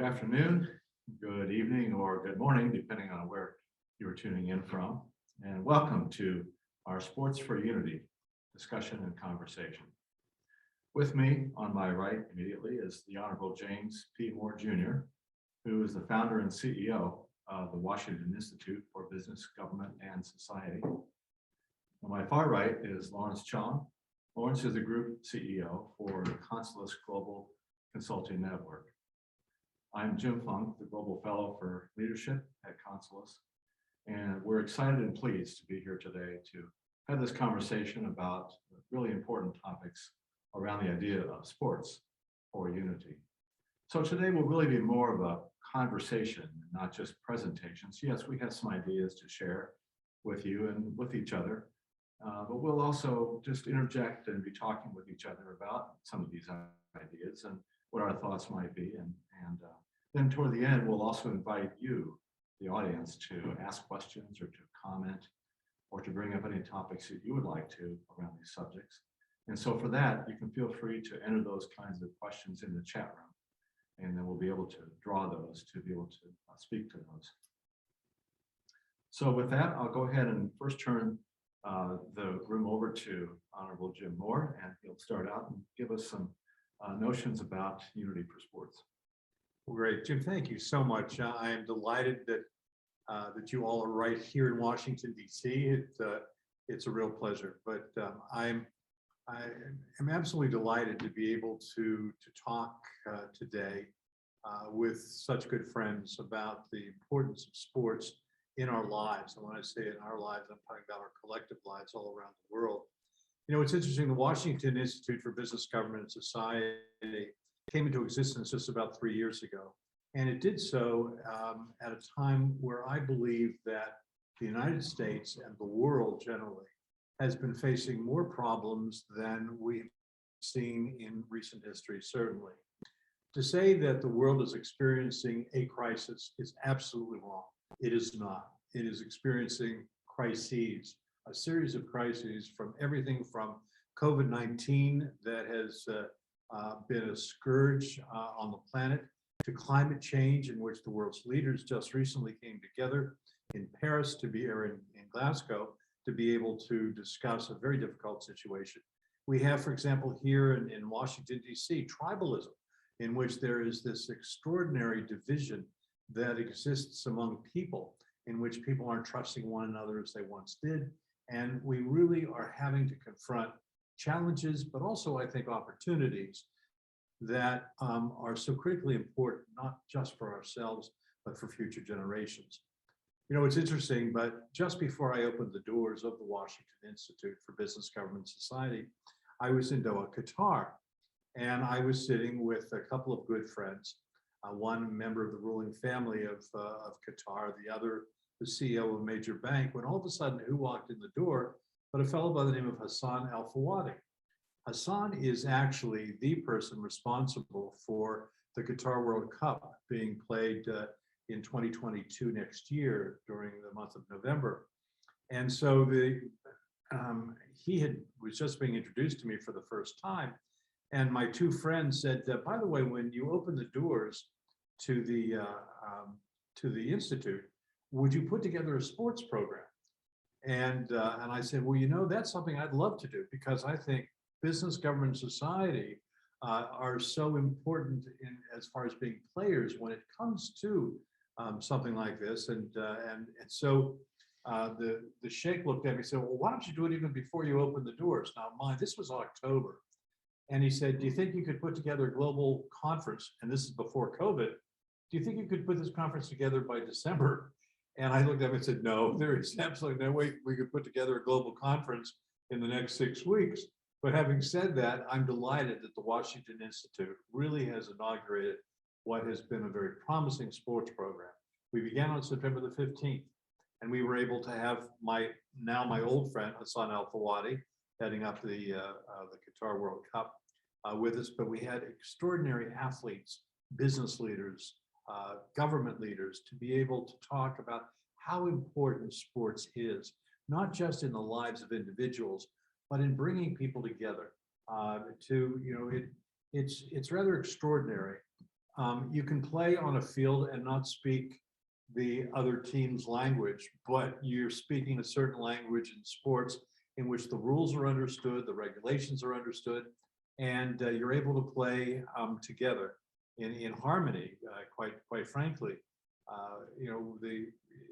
afternoon, good evening, or good morning, depending on where you are tuning in from. And welcome to our Sports for Unity discussion and conversation. With me on my right immediately is the Honorable James P. Moore Jr., who is the founder and CEO of the Washington Institute for Business, Government, and Society. On my far right is Lawrence Chong. Lawrence is the group CEO for the Consulus Global Consulting Network. I'm Jim Funk, the Global Fellow for Leadership at Consulus, and we're excited and pleased to be here today to have this conversation about really important topics around the idea of sports for unity. So today will really be more of a conversation, not just presentations. Yes, we have some ideas to share with you and with each other, but we'll also just interject and be talking with each other about some of these ideas and what our thoughts might be. And then toward the end, we'll also invite you, the audience, to ask questions or to comment or to bring up any topics that you would like to around these subjects. And so for that, you can feel free to enter those kinds of questions in the chat room, and then we'll be able to draw those to be able to speak to those. So with that, I'll go ahead and first turn the room over to Honorable Jim Moore, and he'll start out and give us some notions about Unity for Sports. Well, great, Jim. Thank you so much. I am delighted that that you all are right here in Washington, D.C. It's a real pleasure. But I am absolutely delighted to be able to talk today with such good friends about the importance of sports in our lives. And when I say in our lives, I'm talking about our collective lives all around the world. You know, it's interesting. The Washington Institute for Business, Government, and Society came into existence just about 3 years ago. And it did so at a time where I believe that the United States and the world generally has been facing more problems than we've seen in recent history, certainly. To say that the world is experiencing a crisis is absolutely wrong. It is not. It is experiencing crises, a series of crises, from everything from COVID-19 that has been a scourge on the planet, to climate change, in which the world's leaders just recently came together in Paris or in Glasgow to be able to discuss a very difficult situation. We have, for example, here in Washington, D.C., tribalism, in which there is this extraordinary division that exists among people, in which people aren't trusting one another as they once did. And we really are having to confront challenges, but also, I think, opportunities that are so critically important, not just for ourselves, but for future generations. You know, it's interesting, but just before I opened the doors of the Washington Institute for Business, Government, Society, I was in Doha, Qatar, and I was sitting with a couple of good friends, one member of the ruling family of Qatar, the other the CEO of a major bank, when all of a sudden, who walked in the door but a fellow by the name of Hassan Al-Fawadi. Hassan is actually the person responsible for the Qatar World Cup being played in 2022 next year during the month of November. And so he was just being introduced to me for the first time. And my two friends said, by the way, when you open the doors to the Institute, would you put together a sports program? And I said, well, you know, that's something I'd love to do, because I think business, government, society are so important as far as being players when it comes to something like this. And so the Sheikh looked at me and said, well, why don't you do it even before you open the doors? Now, this was October. And he said, do you think you could put together a global conference? And this is before COVID. Do you think you could put this conference together by December? And I looked at him and said, no, there is absolutely no way we could put together a global conference in the next 6 weeks. But having said that, I'm delighted that the Washington Institute really has inaugurated what has been a very promising sports program. We began on September the 15th, and we were able to have my old friend, Hassan Al-Fawadi, heading up the Qatar World Cup with us. But we had extraordinary athletes, business leaders, government leaders, to be able to talk about how important sports is, not just in the lives of individuals, but in bringing people together. It's rather extraordinary You can play on a field and not speak the other team's language, but you're speaking a certain language in sports in which the rules are understood, the regulations are understood, and you're able to play together in harmony. Quite frankly, you know,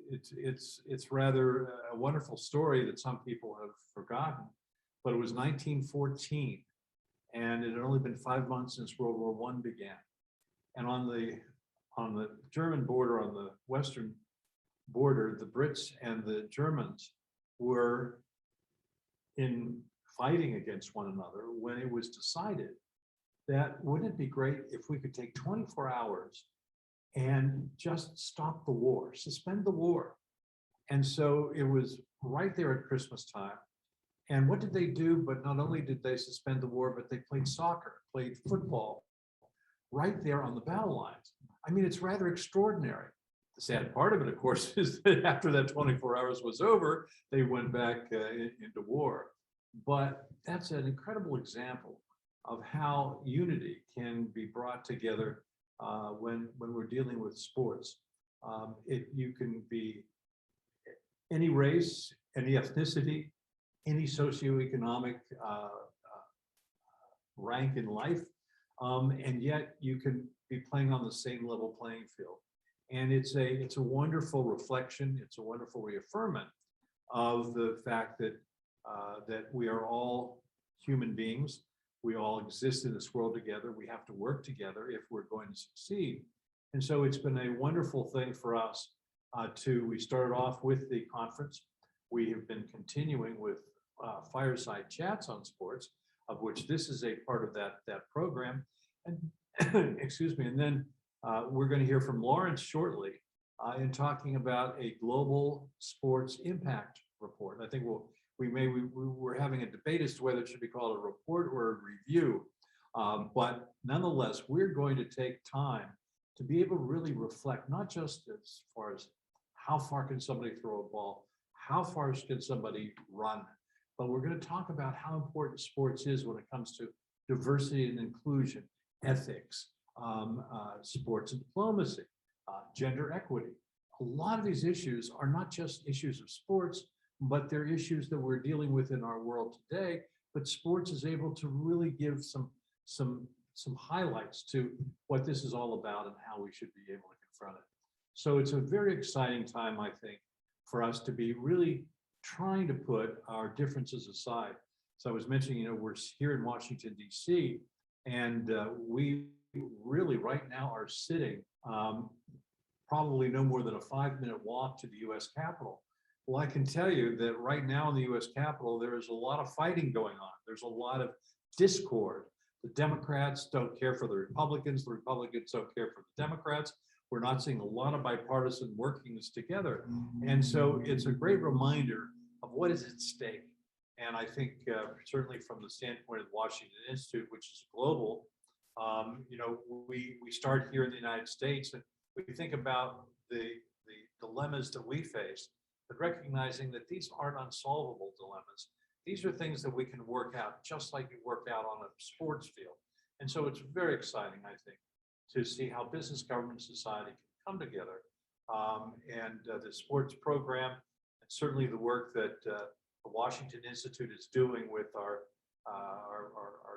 it's rather a wonderful story that some people have forgotten, but it was 1914, and it had only been 5 months since World War I began. And on the German border, on the western border, the Brits and the Germans were in fighting against one another when it was decided that wouldn't it be great if we could take 24 hours and just stop the war, suspend the war. And so it was right there at Christmas time. And what did they do? But not only did they suspend the war, but they played soccer, played football right there on the battle lines. I mean, it's rather extraordinary. The sad part of it, of course, is that after that 24 hours was over, they went back into war. But that's an incredible example of how unity can be brought together when we're dealing with sports. You can be any race, any ethnicity, any socioeconomic rank in life, and yet you can be playing on the same level playing field. And it's a wonderful reflection. It's a wonderful reaffirmation of the fact that that we are all human beings. We all exist in this world together. We have to work together if we're going to succeed. And so it's been a wonderful thing for us we started off with the conference. We have been continuing with fireside chats on sports, of which this is a part of that program. And excuse me, and then we're going to hear from Lawrence shortly in talking about a global sports impact report. I think we're having a debate as to whether it should be called a report or a review, but nonetheless, we're going to take time to be able to really reflect, not just as far as how far can somebody throw a ball, how far can somebody run, but we're going to talk about how important sports is when it comes to diversity and inclusion, ethics, sports and diplomacy, gender equity. A lot of these issues are not just issues of sports, but they're issues that we're dealing with in our world today. But sports is able to really give some highlights to what this is all about and how we should be able to confront it. So it's a very exciting time, I think, for us to be really trying to put our differences aside. So I was mentioning, you know, we're here in Washington, D.C., and we really right now are sitting probably no more than a 5-minute walk to the U.S. Capitol. Well, I can tell you that right now in the U.S. Capitol, there is a lot of fighting going on. There's a lot of discord. The Democrats don't care for the Republicans don't care for the Democrats. We're not seeing a lot of bipartisan workings together. And so it's a great reminder of what is at stake. And I think certainly from the standpoint of the Washington Institute, which is global, you know, we start here in the United States and we think about the dilemmas that we face, but recognizing that these aren't unsolvable dilemmas. These are things that we can work out just like you work out on a sports field. And so it's very exciting, I think, to see how business, government, society can come together. The sports program, and certainly the work that the Washington Institute is doing with our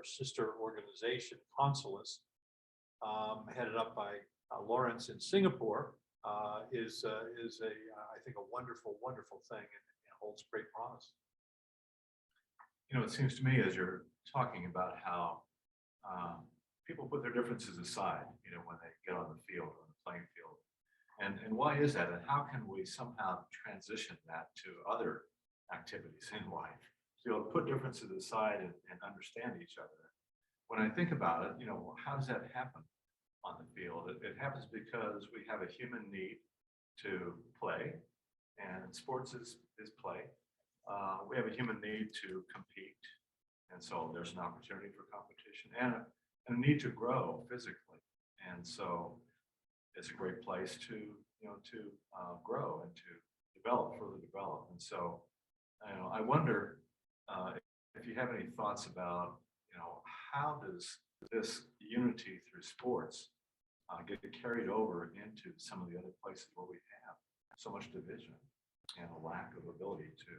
sister organization, Consulus, headed up by Lawrence in Singapore, is I think a wonderful thing and holds great promise. You know, it seems to me as you're talking about how people put their differences aside, you know, when they get on the field, on the playing field. And why is that? And how can we somehow transition that to other activities in life? So you'll put differences aside and understand each other. When I think about it, you know, how does that happen on the field? It happens because we have a human need to play, and sports is play. We have a human need to compete, and so there's an opportunity for competition and a need to grow physically, and so it's a great place to grow and to further develop. And so I wonder if you have any thoughts about how does this unity through sports get carried over into some of the other places where we have so much division and a lack of ability to.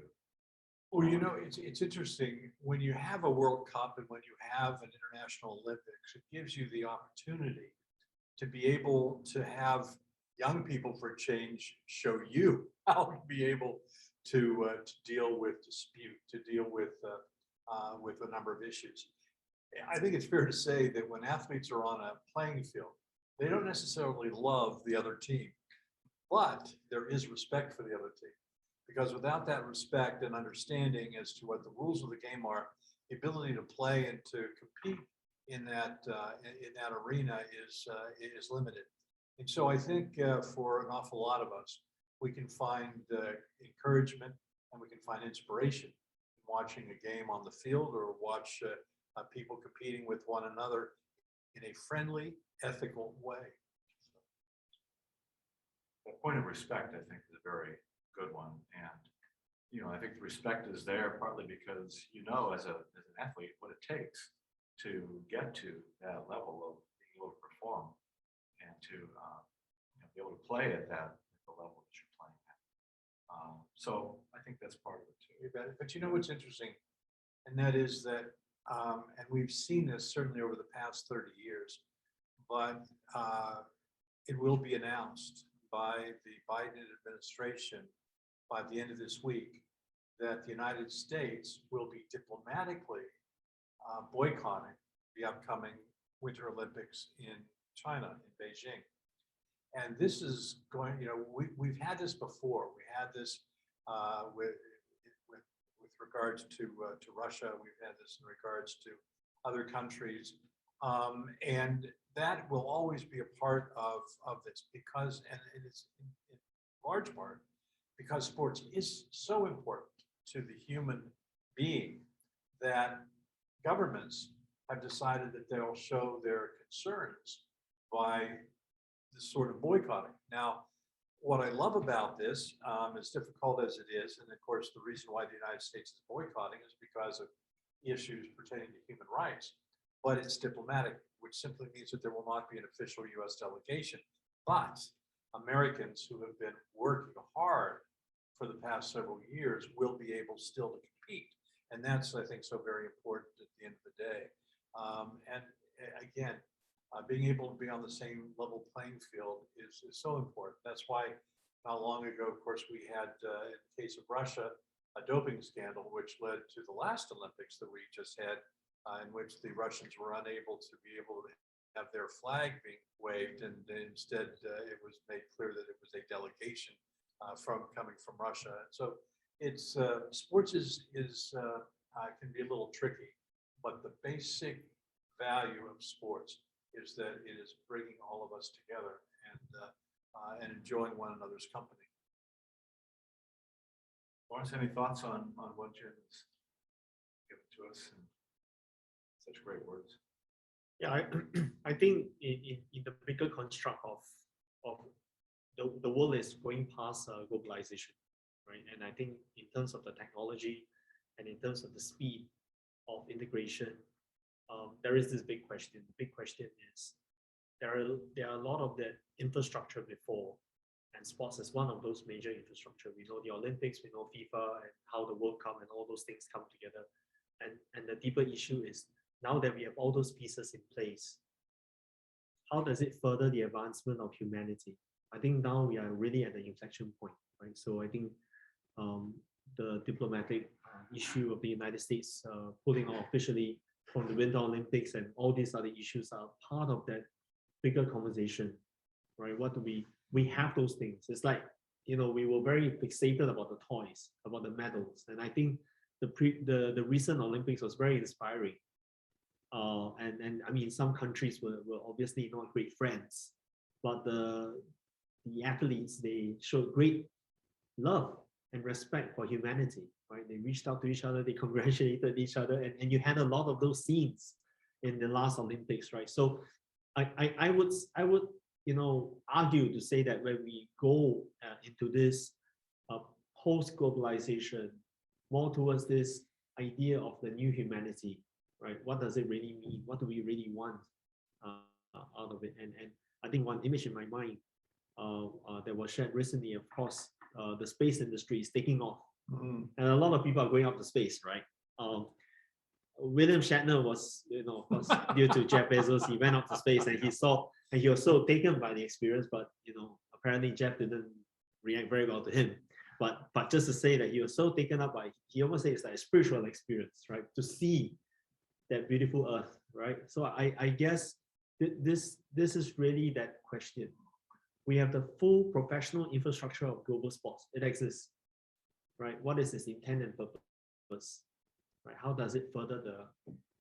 Well, it's interesting when you have a World Cup and when you have an International Olympics, it gives you the opportunity to be able to have young people for a change show you how to be able to deal with dispute, to deal with a number of issues. I think it's fair to say that when athletes are on a playing field, they don't necessarily love the other team, but there is respect for the other team. Because without that respect and understanding as to what the rules of the game are, the ability to play and to compete in that arena is limited. And so I think for an awful lot of us, we can find encouragement and we can find inspiration in watching a game on the field or watch people competing with one another in a friendly, ethical way. The point of respect, I think, is a very good one. And, I think the respect is there partly because, as an athlete, what it takes to get to that level of being able to perform and to be able to play at the level that you're playing at. So I think that's part of it too. But what's interesting, and that is that, and we've seen this certainly over the past 30 years, but it will be announced by the Biden administration by the end of this week that the United States will be diplomatically boycotting the upcoming Winter Olympics in China, in Beijing. And this is going, we've had this before. We had this with regards to Russia. We've had this in regards to other countries. And that will always be a part of this because, and it is in large part, because sports is so important to the human being that governments have decided that they'll show their concerns by this sort of boycotting. Now, what I love about this, as difficult as it is, and of course the reason why the United States is boycotting is because of issues pertaining to human rights, but it's diplomatic, which simply means that there will not be an official US delegation, but Americans who have been working hard for the past several years will be able still to compete. And that's, I think, so very important at the end of the day. And again, being able to be on the same level playing field is so important. That's why not long ago, of course, we had, in the case of Russia, a doping scandal, which led to the last Olympics that we just had, in which the Russians were unable to be able to have their flag being waved, and instead it was made clear that it was a delegation coming from Russia. And so it's sports can be a little tricky, but the basic value of sports is that it is bringing all of us together and enjoying one another's company. Lawrence, any thoughts on what Jim has given to us in such great words? Yeah, I think in the bigger construct of the world is going past globalization, right? And I think in terms of the technology and in terms of the speed of integration, there is this big question. The big question is there are a lot of the infrastructure before, and sports is one of those major infrastructure. We know the Olympics, we know FIFA, and how the World Cup and all those things come together. And the deeper issue is now that we have all those pieces in place, how does it further the advancement of humanity? I think now we are really at the inflection point, right? So I think the diplomatic issue of the United States pulling out officially from the Winter Olympics and all these other issues are part of that bigger conversation, right? What do we have those things? It's like, we were very fixated about the toys, about the medals, and I think the recent Olympics was very inspiring. And I mean, some countries were obviously not great friends, but the athletes, they showed great love and respect for humanity, right? They reached out to each other, they congratulated each other, and you had a lot of those scenes in the last Olympics, right? So I would argue to say that when we go into this post-globalization, more towards this idea of the new humanity, right? What does it really mean? What do we really want out of it? And I think one image in my mind that was shared recently, of course, the space industry is taking off, Mhm. and a lot of people are going up to space, right? William Shatner was, of course, due to Jeff Bezos, he went up to space and he was so taken by the experience, but apparently Jeff didn't react very well to him. But just to say that he was so taken up by, he almost says it's like a spiritual experience, right? To see that beautiful earth, right? So I guess this is really that question. We have the full professional infrastructure of global sports. It exists, right? What is its intent and purpose? Right? How does it further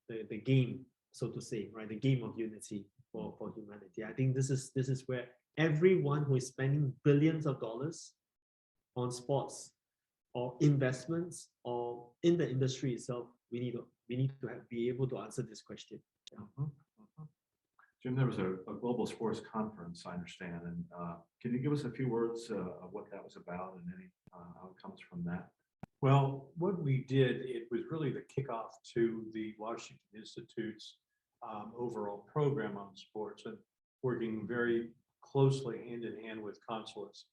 the game, so to say, right? The game of unity for humanity. I think this is where everyone who is spending billions of dollars on sports or investments or in the industry itself, we need to be able to answer this question. Mhm, mhm. Jim, there was a global sports conference, I understand, and can you give us a few words of what that was about and any outcomes from that? Well, what we did, it was really the kickoff to the Washington Institute's overall program on sports and working very closely hand in hand with consulates.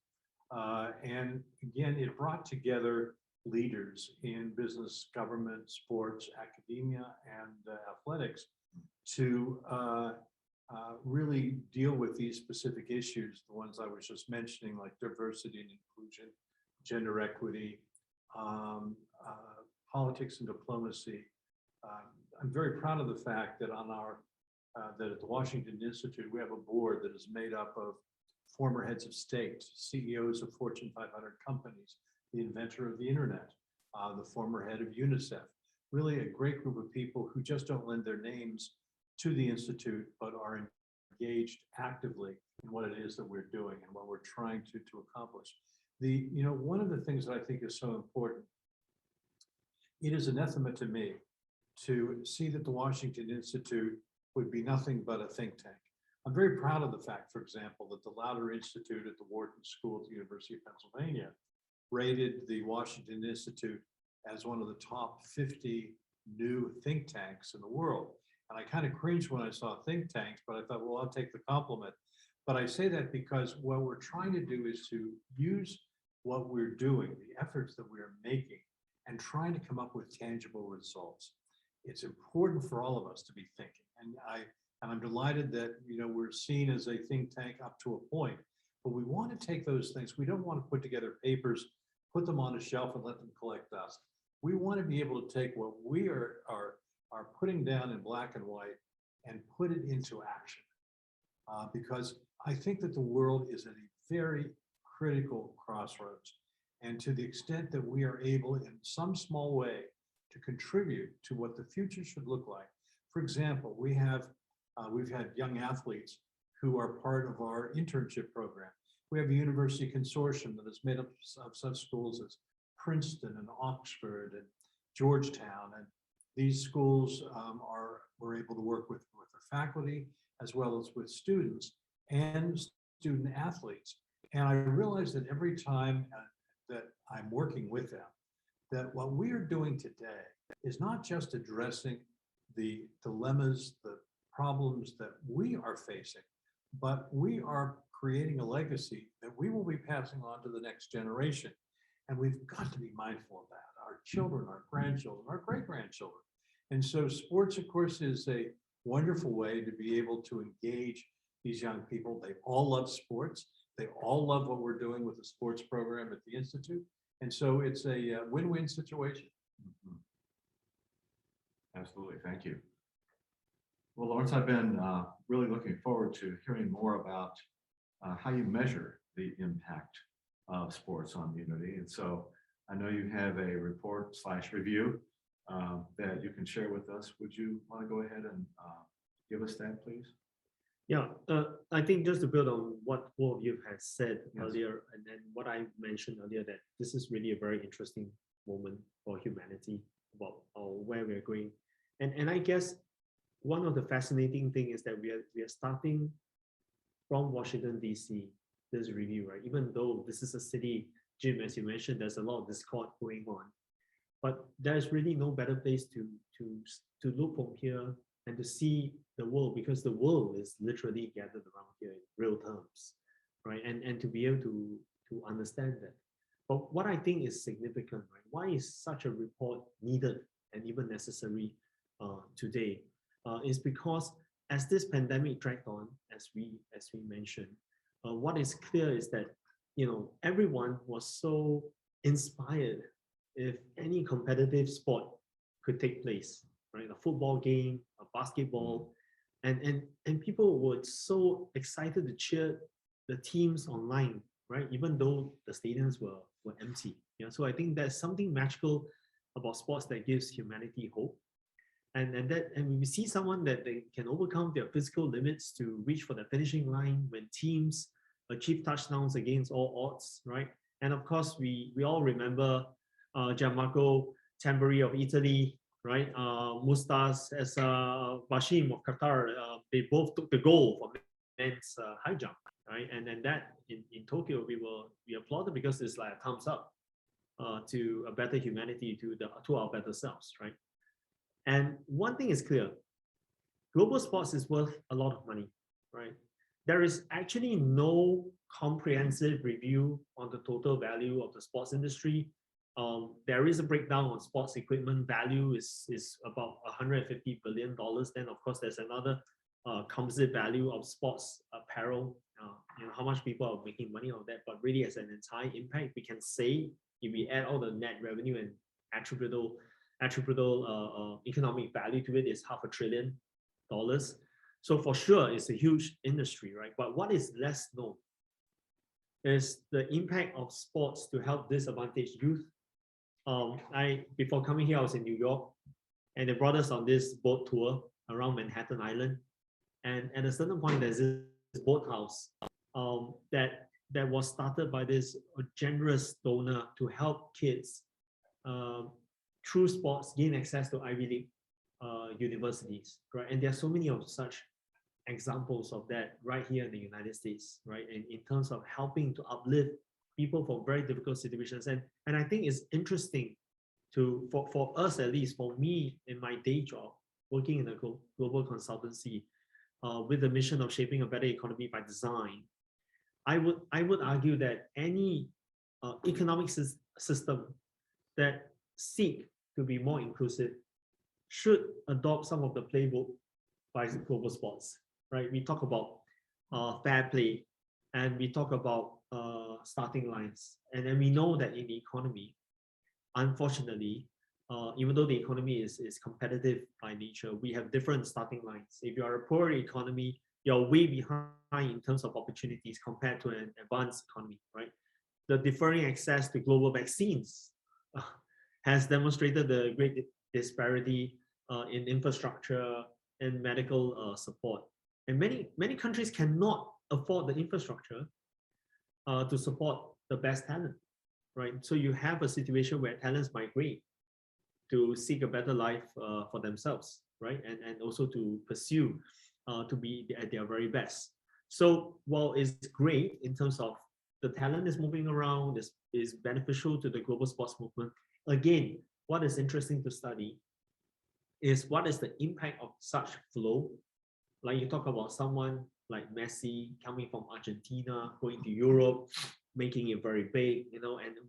And again, it brought together leaders in business, government, sports, academia, and athletics to really deal with these specific issues, the ones I was just mentioning, like diversity and inclusion, gender equity, politics and diplomacy. I'm very proud of the fact that that at the Washington Institute, we have a board that is made up of former heads of state, CEOs of Fortune 500 companies, the inventor of the internet, the former head of UNICEF, really a great group of people who just don't lend their names to the Institute, but are engaged actively in what it is that we're doing and what we're trying to accomplish. One of the things that I think is so important, it is anathema to me to see that the Washington Institute would be nothing but a think tank. I'm very proud of the fact, for example, that the Lauder Institute at the Wharton School at the University of Pennsylvania rated the Washington Institute as one of the top 50 new think tanks in the world. And I kind of cringed when I saw think tanks, but I thought, well, I'll take the compliment. But I say that because what we're trying to do is to use what we're doing, the efforts that we're making, and trying to come up with tangible results. It's important for all of us to be thinking. And I'm delighted that we're seen as a think tank up to a point, but we want to take those things. We don't want to put together papers, put them on a shelf and let them collect dust. We want to be able to take what we are putting down in black and white and put it into action. Because I think that the world is at a very critical crossroads. And to the extent that we are able in some small way to contribute to what the future should look like. For example, we've had young athletes who are part of our internship program. We have a university consortium that is made up of such schools as Princeton and Oxford and Georgetown. And these schools we're able to work with the faculty as well as with students and student athletes. And I realize that every time that I'm working with them, that what we are doing today is not just addressing the dilemmas, the problems that we are facing, but we are creating a legacy that we will be passing on to the next generation. And we've got to be mindful of that. Our children, our grandchildren, our great-grandchildren. And so sports, of course, is a wonderful way to be able to engage these young people. They all love sports. They all love what we're doing with the sports program at the Institute. And so it's a win-win situation. Mhm. Absolutely, thank you. Well, Lawrence, I've been really looking forward to hearing more about how you measure the impact of sports on unity. And so I know you have a report/review that you can share with us. Would you want to go ahead and give us that, please? Yeah, I think just to build on what both of you has said Yes. earlier, and then what I mentioned earlier, that this is really a very interesting moment for humanity about where we're going. And I guess one of the fascinating thing is that we are starting from Washington, DC, this review, right? Even though this is a city, Jim, as you mentioned, there's a lot of discord going on. But there's really no better place to look from here and to see the world, because the world is literally gathered around here in real terms, right? And to be able to understand that. But what I think is significant, right? Why is such a report needed and even necessary today? Is because as this pandemic dragged on, as we mentioned, what is clear is that everyone was so inspired if any competitive sport could take place, right? A football game, a basketball, and people were so excited to cheer the teams online, right? Even though the stadiums were empty. So I think there's something magical about sports that gives humanity hope. And we see someone that they can overcome their physical limits to reach for the finishing line when teams achieve touchdowns against all odds, right? And of course, we all remember Gianmarco Tamberi of Italy, right? Mustas as Bashim of Qatar. They both took the goal for men's high jump, right? And then that in Tokyo, we applauded because it's like a thumbs up to a better humanity, to our better selves, right? And one thing is clear, global sports is worth a lot of money, right? There is actually no comprehensive review on the total value of the sports industry. There is a breakdown on sports equipment value is about $150 billion. Then of course there's another composite value of sports apparel, how much people are making money on that. But really as an entire impact, we can say if we add all the net revenue and attributable economic value to it is $500 billion. So for sure, it's a huge industry, right? But what is less known is the impact of sports to help disadvantaged youth. Before coming here, I was in New York, and they brought us on this boat tour around Manhattan Island. And at a certain point, there's this boathouse that was started by this generous donor to help kids through sports gain access to Ivy League universities, right? And there are so many of such examples of that right here in the United States, right? In terms of helping to uplift people from very difficult situations. And I think it's interesting for us, at least for me in my day job, working in a global consultancy with the mission of shaping a better economy by design. I would argue that any economic system that seek to be more inclusive should adopt some of the playbook by global sports, right? We talk about fair play, and we talk about starting lines. And then we know that in the economy, unfortunately, even though the economy is competitive by nature, we have different starting lines. If you are a poor economy, you're way behind in terms of opportunities compared to an advanced economy, right? The differing access to global vaccines has demonstrated the great disparity in infrastructure and medical support. And many countries cannot afford the infrastructure to support the best talent, right? So you have a situation where talents migrate to seek a better life for themselves, right? And also to pursue to be at their very best. So while it's great in terms of the talent is moving around, is beneficial to the global sports movement, again, what is interesting to study is what is the impact of such flow. Like you talk about someone like Messi coming from Argentina, going to Europe, making it very big, and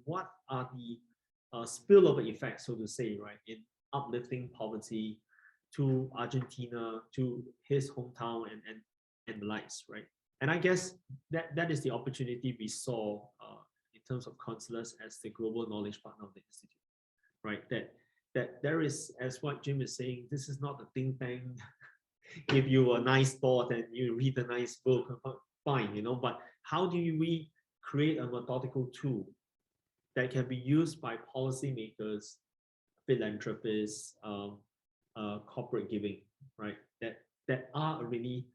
what are the spillover effects, so to say, right, in uplifting poverty to Argentina, to his hometown and the likes, right? And I guess that is the opportunity we saw in terms of Consulus as the global knowledge partner of the Institute, right? That there is, as what Jim is saying, this is not a think tank, give you a nice thought and you read a nice book, fine, but how do we create a methodical tool that can be used by policymakers, philanthropists, corporate giving, right? That are really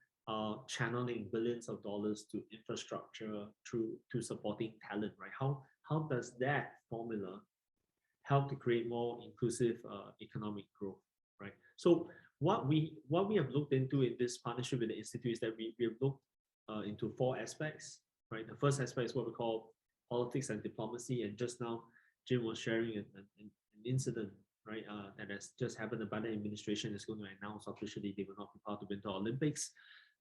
channeling billions of dollars to infrastructure to supporting talent, right? How does that formula help to create more inclusive economic growth, right? So what we have looked into in this partnership with the Institute is that we have looked into 4 aspects, right? The first aspect is what we call politics and diplomacy, and just now Jim was sharing an incident, right? That has just happened. The Biden administration is going to announce officially they will not be part of the Winter Olympics.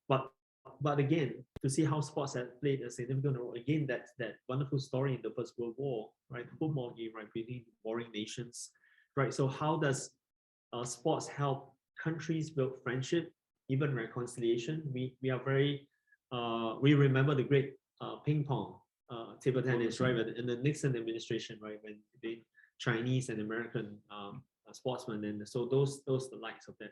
But again, to see how sports have played a significant role, again, that wonderful story in the First World War, right? The football game, right, between warring nations, right? So how does sports help countries build friendship, even reconciliation? We are very we remember the great ping pong, table tennis, right? In the Nixon administration, right, when the Chinese and American sportsmen, and so those the likes of that.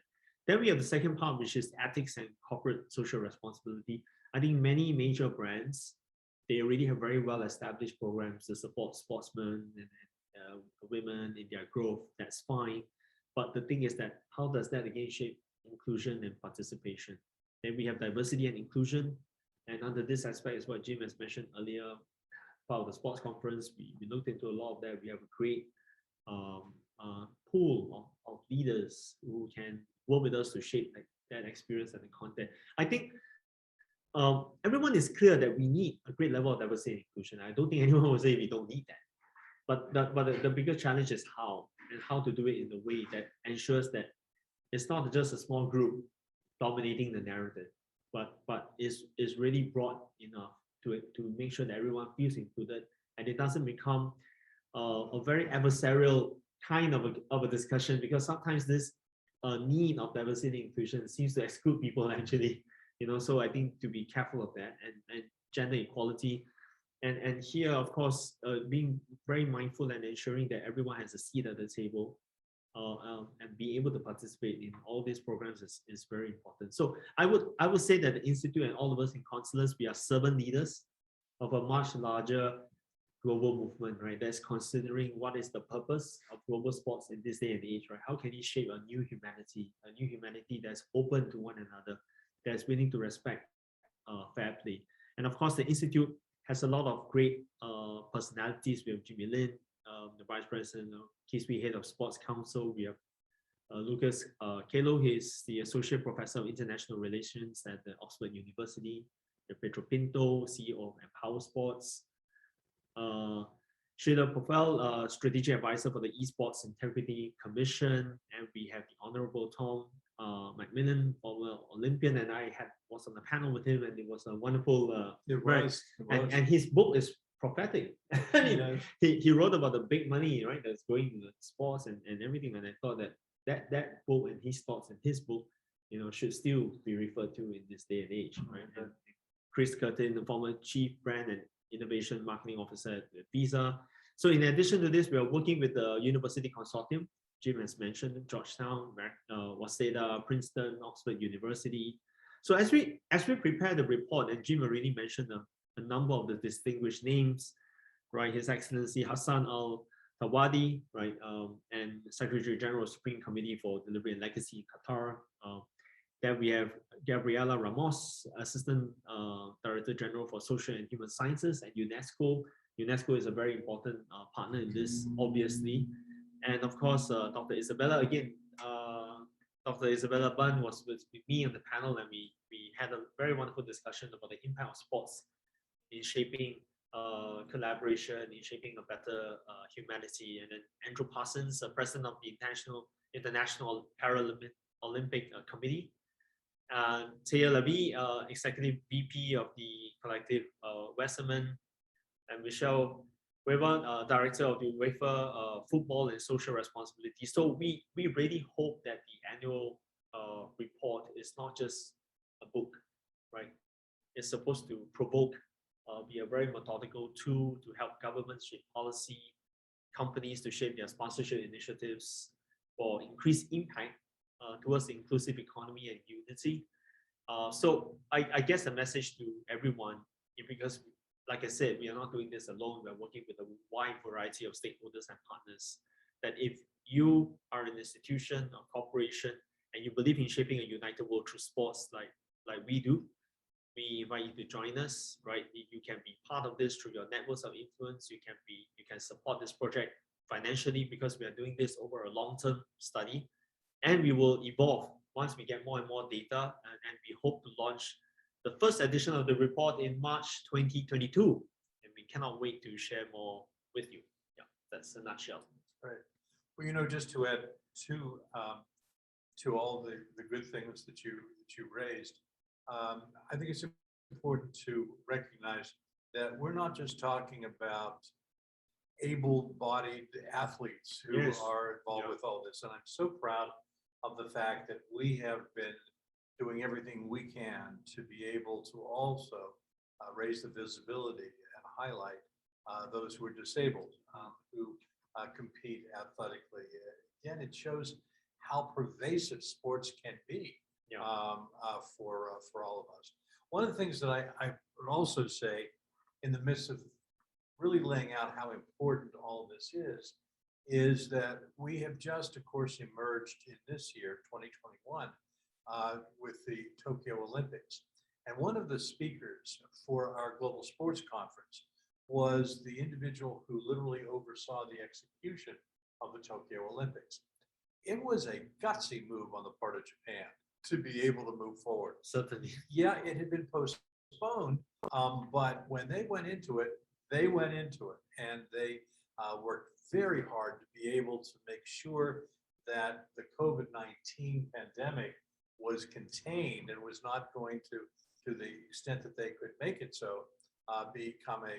Then we have the second part, which is ethics and corporate social responsibility. I think many major brands, they already have very well established programs to support sportsmen and women in their growth. That's fine. But the thing is that how does that again shape inclusion and participation? Then we have diversity and inclusion. And under this aspect is what Jim has mentioned earlier, part of the sports conference, we looked into a lot of that. We have a great pool of leaders who can work with us to shape that experience and the content. I think everyone is clear that we need a great level of diversity and inclusion. I don't think anyone will say we don't need that. But the bigger challenge is how, and how to do it in a way that ensures that it's not just a small group dominating the narrative, but is really broad enough to make sure that everyone feels included, and it doesn't become a very adversarial kind of a discussion, because sometimes this need of diversity and inclusion seems to exclude people actually, so I think to be careful of that, and gender equality, and here of course being very mindful and ensuring that everyone has a seat at the table, and be able to participate in all these programs is very important. So I would say that the Institute and all of us in Constellars, we are servant leaders of a much larger global movement, right? That's considering what is the purpose of global sports in this day and age, right? How can it shape a new humanity that's open to one another, that's willing to respect fair play. And of course, the Institute has a lot of great personalities. We have Jimmy Lin, the Vice President, Kisui, Head of Sports Council. We have Lucas Kelo, he's the Associate Professor of International Relations at the Oxford University. We have Pedro Pinto, CEO of Empower Sports. Sheila Pofel, Strategic Advisor for the Esports Integrity Commission. And we have the Honorable Tom Macmillan, former Olympian, and I was on the panel with him, and it was a wonderful. And his book is prophetic. He wrote about the big money, right, that's going to sports and everything. And I thought that book and his thoughts in his book, should still be referred to in this day and age, right? And Chris Curtin, the former Chief Brand and Innovation Marketing Officer at Visa. So in addition to this, we are working with the University Consortium. Jim has mentioned Georgetown, Waseda, Princeton, Oxford University. So as we prepare the report, and Jim already mentioned a number of the distinguished names, right? His Excellency Hassan Al-Thawadi, right? And Secretary General of Supreme Committee for Delivery and Legacy, Qatar. Then we have Gabriela Ramos, Assistant Director General for Social and Human Sciences at UNESCO. UNESCO is a very important partner in this, obviously. And of course, Dr. Isabella, again, Dr. Isabella Bunn was with me on the panel, and we had a very wonderful discussion about the impact of sports in shaping collaboration, in shaping a better humanity. And then Andrew Parsons, President of the International Paralympic Committee. Thea Levy, Executive VP of the Collective Westerman, and Michelle Weber, Director of the UEFA Football and Social Responsibility. So we really hope that the annual report is not just a book, right? It's supposed to provoke, be a very methodical tool to help governments shape policy, companies to shape their sponsorship initiatives for increased impact towards the inclusive economy and unity. So I guess the message to everyone, because like I said, we are not doing this alone. We're working with a wide variety of stakeholders and partners, that if you are an institution or corporation and you believe in shaping a united world through sports like we do, we invite you to join us, right? You can be part of this through your networks of influence. You can support this project financially, because we are doing this over a long-term study, and we will evolve once we get more and more data, and we hope to launch the first edition of the report in March 2022, and we cannot wait to share more with you. Yeah, that's a nutshell. Right. Well, just to add to all the good things that you raised, I think it's important to recognize that we're not just talking about able-bodied athletes who Yes. are involved Yeah. with all this. And I'm so proud of the fact that we have been doing everything we can to be able to also raise the visibility and highlight those who are disabled, who compete athletically. Again, it shows how pervasive sports can be Yeah. for all of us. One of the things that I would also say in the midst of really laying out how important all of this is that we have just, of course, emerged in this year, 2021, with the Tokyo Olympics. And one of the speakers for our Global Sports Conference was the individual who literally oversaw the execution of the Tokyo Olympics. It was a gutsy move on the part of Japan to be able to move forward. Certainly. Yeah, it had been postponed, but when they went into it, and they worked very hard to be able to make sure that the COVID-19 pandemic was contained and was not going to the extent that they could make it so, become a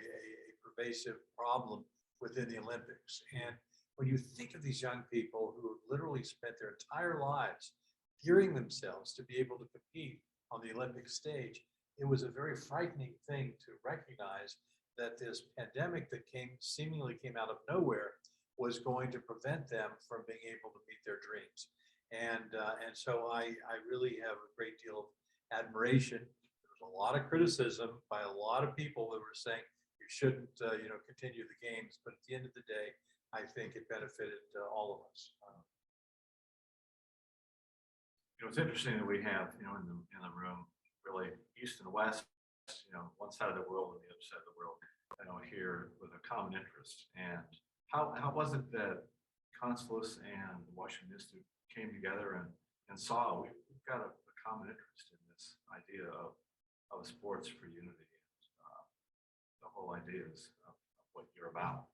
pervasive problem within the Olympics. And when you think of these young people who have literally spent their entire lives gearing themselves to be able to compete on the Olympic stage, it was a very frightening thing to recognize that this pandemic that seemingly came out of nowhere was going to prevent them from being able to meet their dreams. And so I really have a great deal of admiration. There was a lot of criticism by a lot of people that were saying you shouldn't continue the games, but at the end of the day, I think it benefited all of us. It's interesting that we have, in the room, really East and West, one side of the world and the other side of the world, here with a common interest. And how was it that Constellus and the Washington Institute came together and saw we've got a common interest in this idea of sports for unity? The whole idea is of what you're about.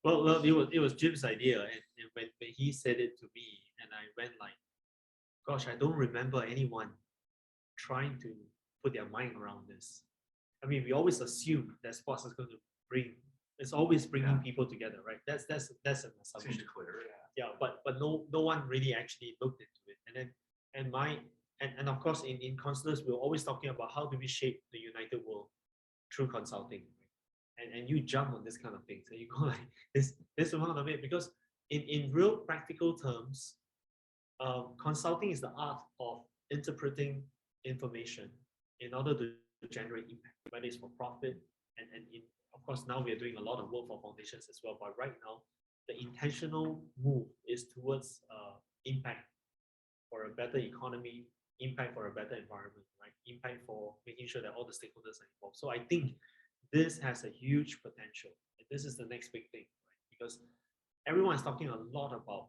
Well, it was Jim's idea, and when he said it to me, and I went like, gosh, I don't remember anyone trying to put their mind around this. I mean, we always assume that sports is going to it's always bringing Yeah. people together, right? That's an Seems assumption. clear. Yeah, but no one really actually looked into it. And of course in Constellus, we're always talking about how do we shape the united world through consulting. And you jump on this kind of things and you go like this is one of it, because in real practical terms, consulting is the art of interpreting information in order to generate impact, whether it's for profit of course now we are doing a lot of work for foundations as well, but right now the intentional move is towards impact for a better economy, impact for a better environment, right? Impact for making sure that all the stakeholders are involved. So I think this has a huge potential. And this is the next big thing, right? Because everyone is talking a lot about,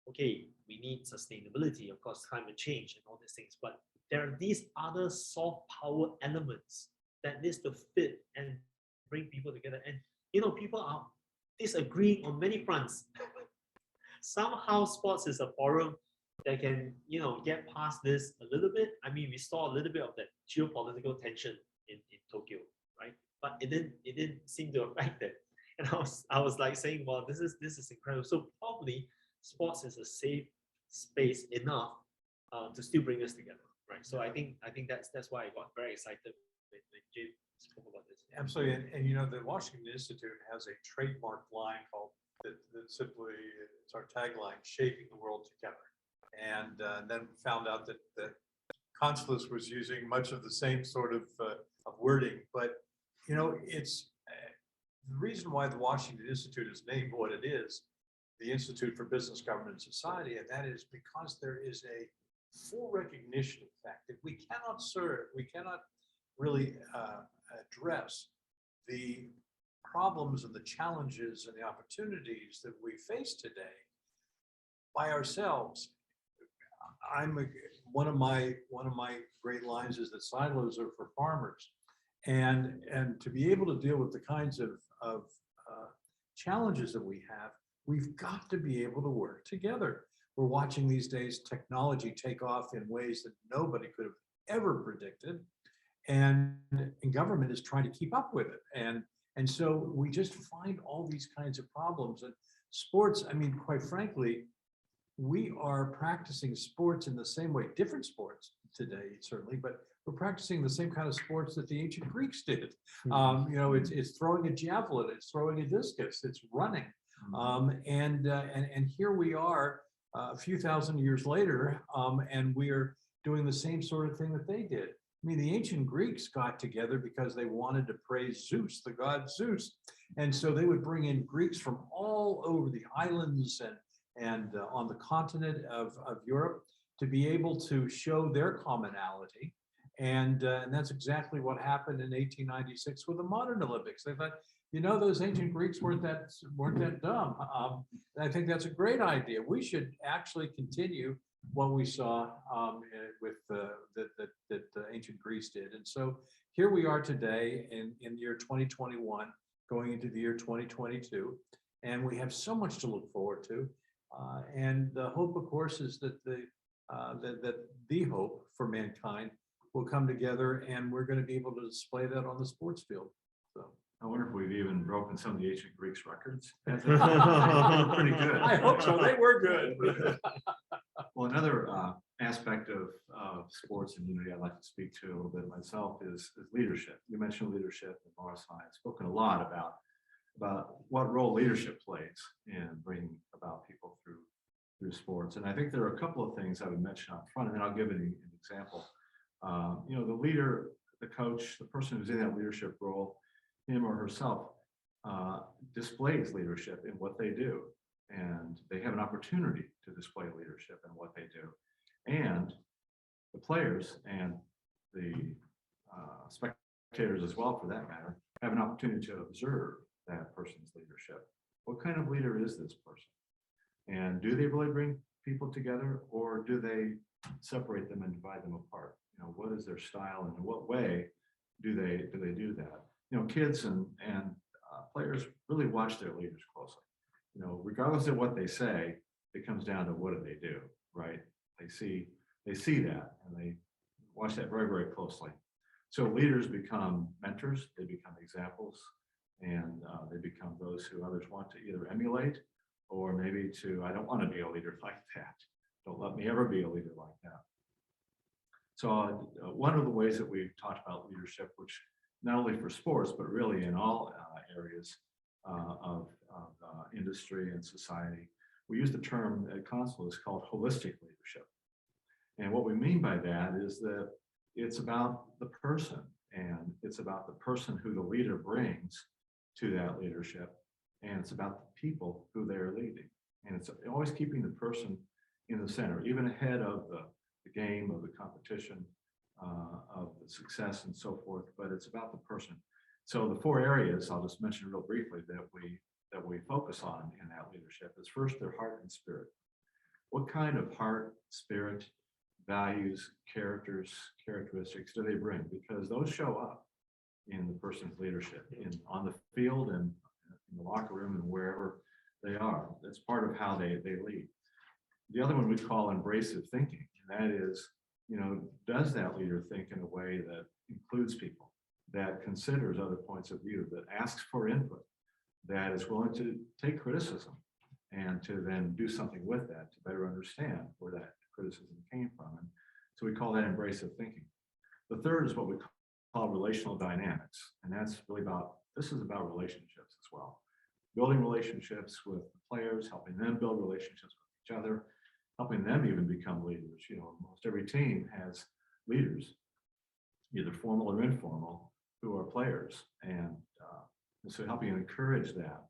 okay, we need sustainability, of course, climate change and all these things, but there are these other soft power elements that needs to fit and bring people together. And people are disagreeing on many fronts. Somehow sports is a forum that can, get past this a little bit. I mean, we saw a little bit of that geopolitical tension in Tokyo, right? But it didn't seem to affect it. And I was like saying, well, this is incredible. So probably sports is a safe space enough to still bring us together, right? So I think that's why I got very excited when Jim spoke about this. Absolutely, and the Washington Institute has a trademark line called that simply, it's our tagline, shaping the world together. And then found out that Constellus was using much of the same sort of wording, but it's the reason why the Washington Institute is named what it is, the Institute for Business, Government, and Society, and that is because there is a full recognition of the fact that we cannot really address the problems and the challenges and the opportunities that we face today by ourselves. One of my great lines is that silos are for farmers, and to be able to deal with the kinds of challenges that we have, we've got to be able to work together. We're watching these days technology take off in ways that nobody could have ever predicted. And government is trying to keep up with it. And so we just find all these kinds of problems. And sports, I mean, quite frankly, we are practicing sports in the same way, different sports today, certainly, but we're practicing the same kind of sports that the ancient Greeks did. You know, it's throwing a javelin, it's throwing a discus, it's running. And here we are a few thousand years later, and we are doing the same sort of thing that they did. I mean, the ancient Greeks got together because they wanted to praise Zeus, the god Zeus. And so they would bring in Greeks from all over the islands and on the continent of Europe to be able to show their commonality. And that's exactly what happened in 1896 with the modern Olympics. They thought, you know, those ancient Greeks weren't that dumb. I think that's a great idea. We should actually continue what we saw with that ancient Greece did. And so here we are today in the year 2021, going into the year 2022, and we have so much to look forward to. And the hope, of course, is that the hope for mankind will come together, and we're going to be able to display that on the sports field. So I wonder if we've even broken some of the ancient Greeks records. They were pretty good. I hope so. They were good. Well, another aspect of sports and unity I'd like to speak to a little bit myself is leadership. You mentioned leadership, and Morris and I have spoken a lot about what role leadership plays in bringing about people through sports. And I think there are a couple of things I would mention up front, and then I'll give an example. You know, the leader, the coach, the person who's in that leadership role, him or herself, displays leadership in what they do. And they have an opportunity to display leadership in what they do. And the players and the spectators as well, for that matter, have an opportunity to observe that person's leadership. What kind of leader is this person? And do they really bring people together, or do they separate them and divide them apart? You know, what is their style, and in what way do they do that? You know, kids and players really watch their leaders closely. You know, regardless of what they say, it comes down to what do they do, right? They see that, and they watch that very, very closely. So leaders become mentors, they become examples, and they become those who others want to either emulate, or maybe I don't want to be a leader like that. Don't let me ever be a leader like that. So one of the ways that we've talked about leadership, which not only for sports, but really in all areas of industry and society, we use the term at Consul is called holistic leadership. And what we mean by that is that it's about the person, and it's about the person who the leader brings to that leadership, and it's about the people who they're leading. And it's always keeping the person in the center, even ahead of the game, of the competition, of the success and so forth, but it's about the person. So the four areas I'll just mention real briefly that we focus on in that leadership is first their heart and spirit. What kind of heart, spirit, values, characteristics do they bring? Because those show up in the person's leadership, on the field and in the locker room and wherever they are. That's part of how they lead. The other one we call embracive thinking, and that is, you know, does that leader think in a way that includes people, that considers other points of view, that asks for input, that is willing to take criticism and to then do something with that to better understand where that criticism came from. And so we call that embracive thinking. The third is what we call relational dynamics. And that's really this is about relationships as well. Building relationships with the players, helping them build relationships with each other, helping them even become leaders. You know, most every team has leaders, either formal or informal, who are players. And so helping encourage that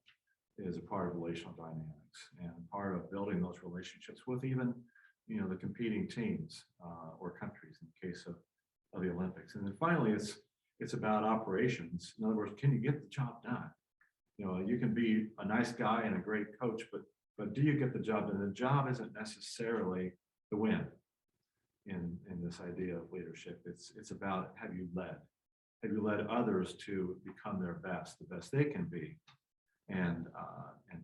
is a part of relational dynamics and part of building those relationships with even, you know, the competing teams or countries in the case of the Olympics. And then finally, it's about operations. In other words, can you get the job done? You know, you can be a nice guy and a great coach, but do you get the job done? The job isn't necessarily the win in this idea of leadership. It's about, have you led? Have you led others to become their best, the best they can be, and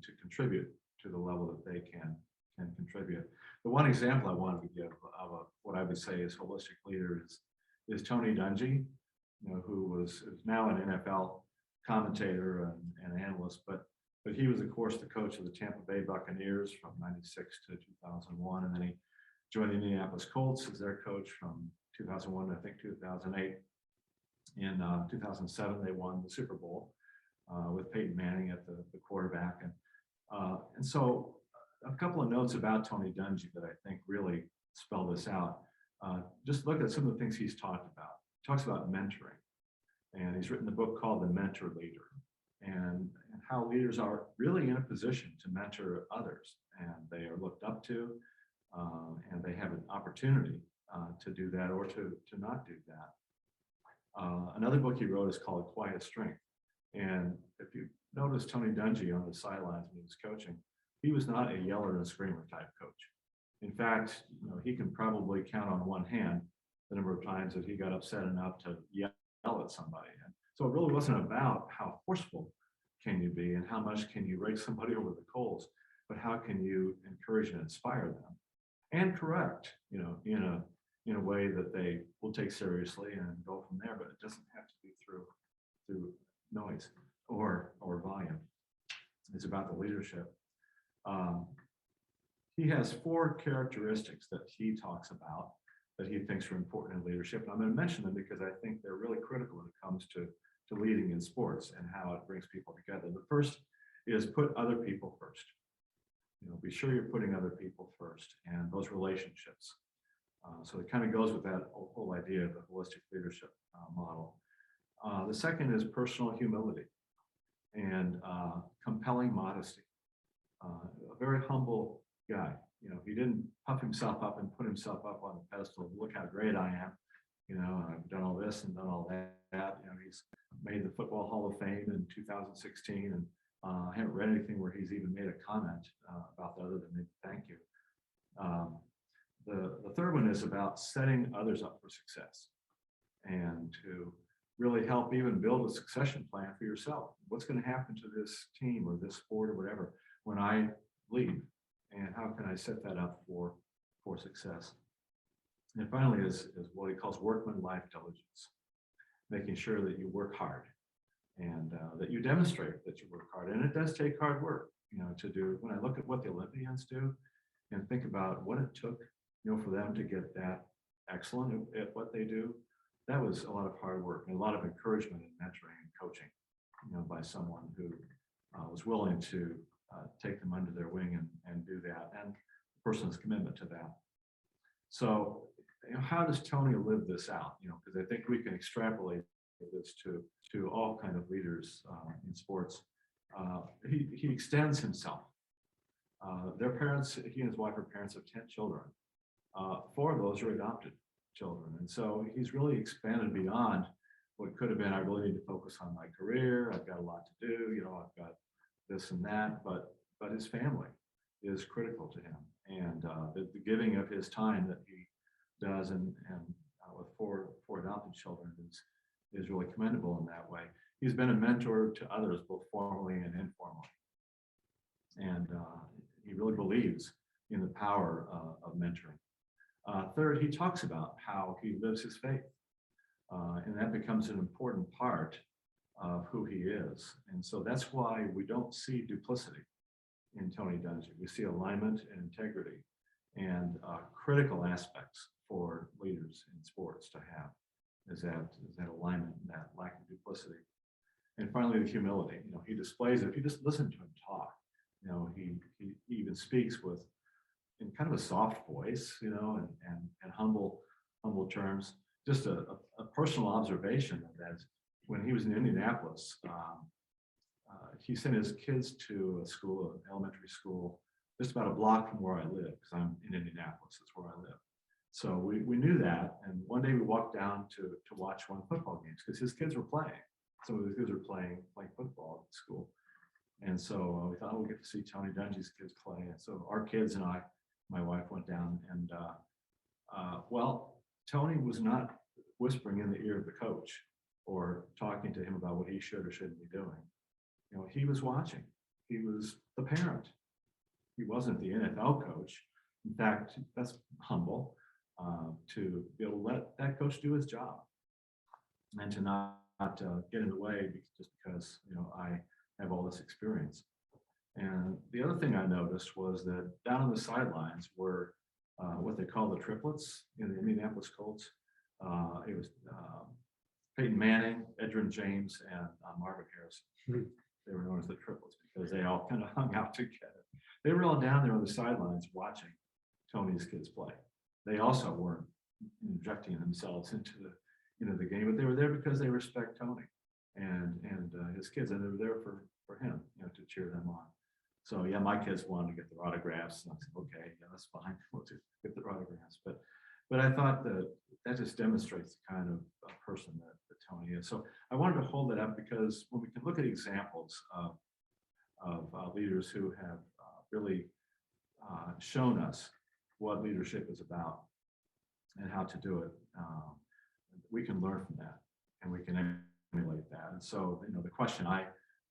to contribute to the level that they can contribute. The one example I wanted to give of what I would say is holistic leader is Tony Dungy, who is now an NFL commentator and analyst, but he was, of course, the coach of the Tampa Bay Buccaneers from 96 to 2001. And then he joined the Indianapolis Colts as their coach from 2001 to, I think, 2008. In 2007, they won the Super Bowl with Peyton Manning at the quarterback. And so a couple of notes about Tony Dungy that I think really spell this out. Just look at some of the things he's talked about. He talks about mentoring. And he's written a book called The Mentor Leader, and how leaders are really in a position to mentor others, and they are looked up to, and they have an opportunity to do that or to not do that. Another book he wrote is called Quiet Strength. And if you notice Tony Dungy on the sidelines when he was coaching, he was not a yeller and a screamer type coach. In fact, he can probably count on one hand the number of times that he got upset enough to yell at somebody. And so it really wasn't about how forceful can you be and how much can you rake somebody over the coals, but how can you encourage and inspire them and correct, in a way that they will take seriously and go from there. But it doesn't have to be through noise or volume. It's about the leadership. He has 4 characteristics that he talks about that he thinks are important in leadership. And I'm going to mention them because I think they're really critical when it comes to leading in sports and how it brings people together. The first is put other people first. Be sure you're putting other people first and those relationships. So it kind of goes with that whole idea of the holistic leadership model. The second is personal humility and compelling modesty. A very humble guy. He didn't puff himself up and put himself up on the pedestal. Look how great I am. I've done all this and done all that. He's made the Football Hall of Fame in 2016, and I haven't read anything where he's even made a comment about that other than maybe thank you. The third one is about setting others up for success and to really help even build a succession plan for yourself. What's going to happen to this team or this sport or whatever when I leave? And how can I set that up for success? And finally is what he calls workman-life diligence, making sure that you work hard and that you demonstrate that you work hard. And it does take hard work, to do. When I look at what the Olympians do and think about what it took, for them to get that excellent at what they do, that was a lot of hard work and a lot of encouragement and mentoring and coaching, by someone who was willing to take them under their wing and do that, and the person's commitment to that. So, how does Tony live this out? Because I think we can extrapolate this to all kind of leaders in sports. He extends himself. Their parents, he and his wife are parents of 10 children. 4 of those are adopted children, and so he's really expanded beyond what could have been. I really need to focus on my career. I've got a lot to do. I've got this and that, but his family is critical to him, and the giving of his time that he does, and with four adopted children is really commendable in that way. He's been a mentor to others, both formally and informally, and he really believes in the power of mentoring. Third, he talks about how he lives his faith, and that becomes an important part of who he is. And so that's why we don't see duplicity in Tony Dungy. We see alignment and integrity and critical aspects for leaders in sports to have is that alignment and that lack of duplicity. And finally, the humility. He displays it. If you just listen to him talk, he even speaks in kind of a soft voice, and humble terms. Just a personal observation of that. When he was in Indianapolis, he sent his kids to a school, an elementary school, just about a block from where I live, because I'm in Indianapolis, that's where I live. So we knew that, and one day we walked down to watch one of the football games, because his kids were playing. Some of his kids were playing football at school. And so we thought, we'll get to see Tony Dungy's kids play. And so our kids and my wife went down, and Tony was not whispering in the ear of the coach or talking to him about what he should or shouldn't be doing. He was watching. He was the parent. he wasn't the NFL coach. In fact, that's humble to be able to let that coach do his job and to not get in the way just because, you know, I have all this experience. And the other thing I noticed was that down on the sidelines were what they call the triplets in the Indianapolis Colts. It was Peyton Manning, Edgerrin James, and Marvin Harrison. They were known as the triplets because they all kind of hung out together. They were all down there on the sidelines watching Tony's kids play. They also weren't injecting themselves into the game, but they were there because they respect Tony and his kids, and they were there for him, you know, to cheer them on. So yeah, my kids wanted to get their autographs, and I said, okay, yeah, that's fine, we'll just get their autographs. But I thought that just demonstrates the kind of person that Tony is. So I wanted to hold that up because when we can look at examples of leaders who have really shown us what leadership is about and how to do it, we can learn from that and we can emulate that. And so, you know, the question I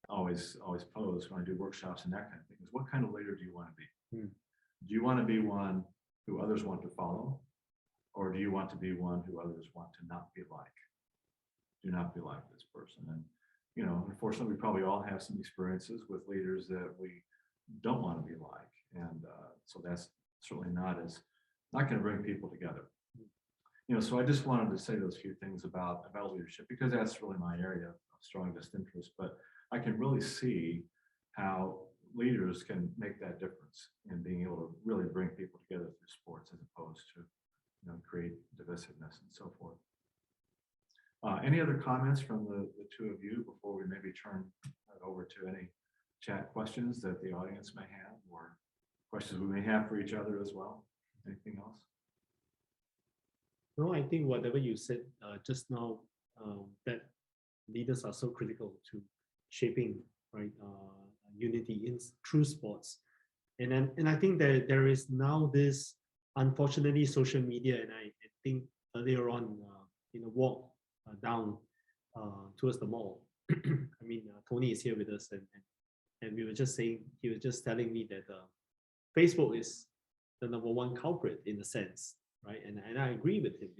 always pose when I do workshops and that kind of thing is, what kind of leader do you want to be? Do you want to be one who others want to follow? Or do you want to be one who others want to not be like? Do not be like this person. And, you know, unfortunately, we probably all have some experiences with leaders that we don't want to be like. And so that's certainly not going to bring people together. You know, so I just wanted to say those few things about leadership, because that's really my area of strongest interest. But I can really see how leaders can make that difference in being able to really bring people together through sports, as opposed to, you know, create divisiveness and so forth. Any other comments from the two of you before we maybe turn it over to any chat questions that the audience may have, or questions we may have for each other as well? Anything else? No, I think whatever you said just now, that leaders are so critical to shaping, right, unity in true sports. And I think that there is now this, unfortunately, social media, and I think earlier on in a walk down towards the mall, I mean, Tony is here with us, and we were just saying, he was just telling me that Facebook is the #1 culprit in a sense, right? And I agree with him,